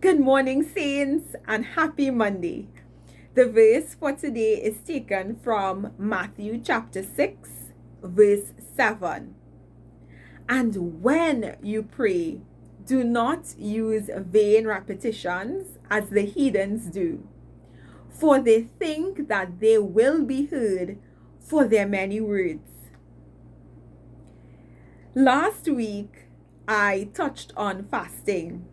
Good morning, saints, and happy Monday. The verse for today is taken from Matthew chapter 6, verse 7. And when you pray, do not use vain repetitions as the heathens do, for they think that they will be heard for their many words. Last week, I touched on fasting,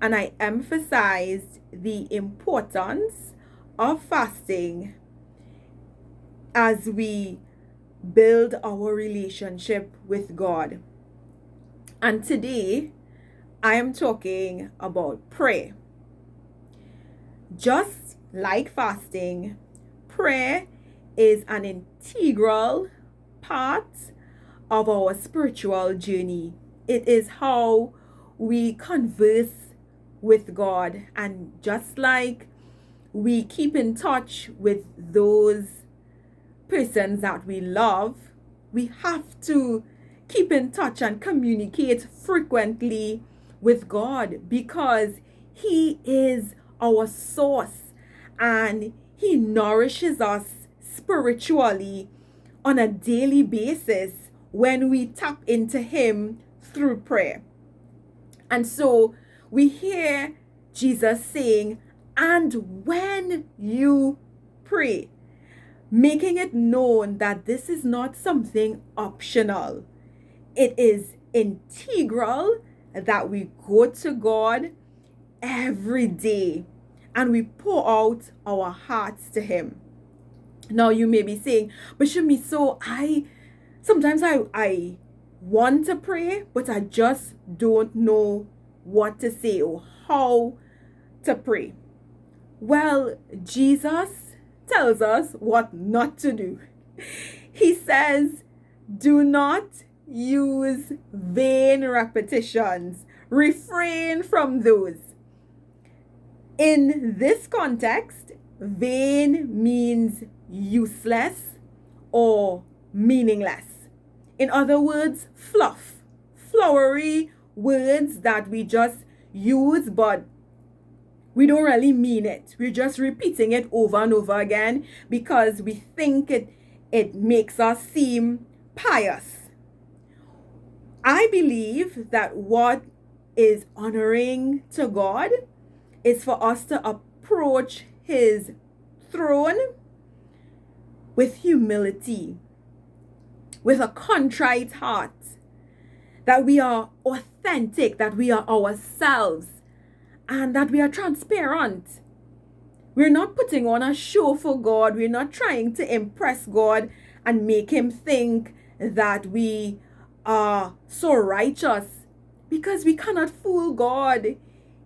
and I emphasized the importance of fasting as we build our relationship with God. And today, I am talking about prayer. Just like fasting, prayer is an integral part of our spiritual journey. It is how we converse with God, and just like we keep in touch with those persons that we love, we have to keep in touch and communicate frequently with God, because He is our source and He nourishes us spiritually on a daily basis when we tap into Him through prayer. And so we hear Jesus saying, and when you pray, making it known that this is not something optional. It is integral that we go to God every day and we pour out our hearts to Him. Now you may be saying, but Shamiso, sometimes I want to pray, but I just don't know what to say or how to pray. Well, Jesus tells us what not to do. He says, do not use vain repetitions. Refrain from those. In this context, vain means useless or meaningless. In other words, fluff, flowery words that we just use, but we don't really mean it. We're just repeating it over and over again because we think it makes us seem pious. I believe that what is honoring to God is for us to approach His throne with humility, with a contrite heart, that we are authentic, that we are ourselves, and that we are transparent. We're not putting on a show for God. We're not trying to impress God and make Him think that we are so righteous, because we cannot fool God.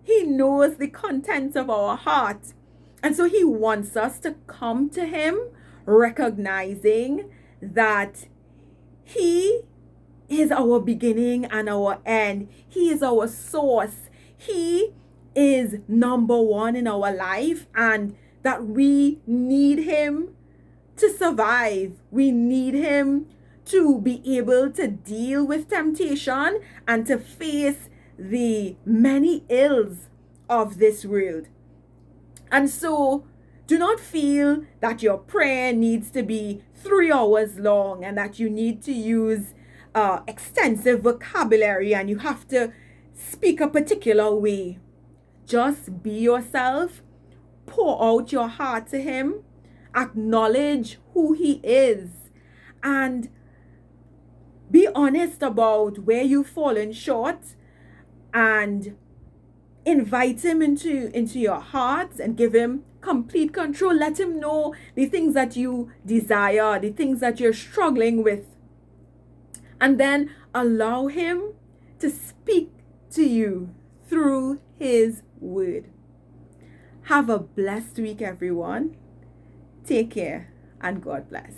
He knows the contents of our heart. And so He wants us to come to Him recognizing that He is our beginning and our end. He is our source. He is number one in our life, and that we need Him to survive. We need Him to be able to deal with temptation and to face the many ills of this world. And so do not feel that your prayer needs to be 3 hours long and that you need to use extensive vocabulary and you have to speak a particular way. Just be yourself, pour out your heart to Him, acknowledge who He is, and be honest about where you've fallen short, and invite Him into your heart and give Him complete control. Let Him know the things that you desire, the things that you're struggling with, and then allow Him to speak to you through His word. Have a blessed week, everyone. Take care, and God bless.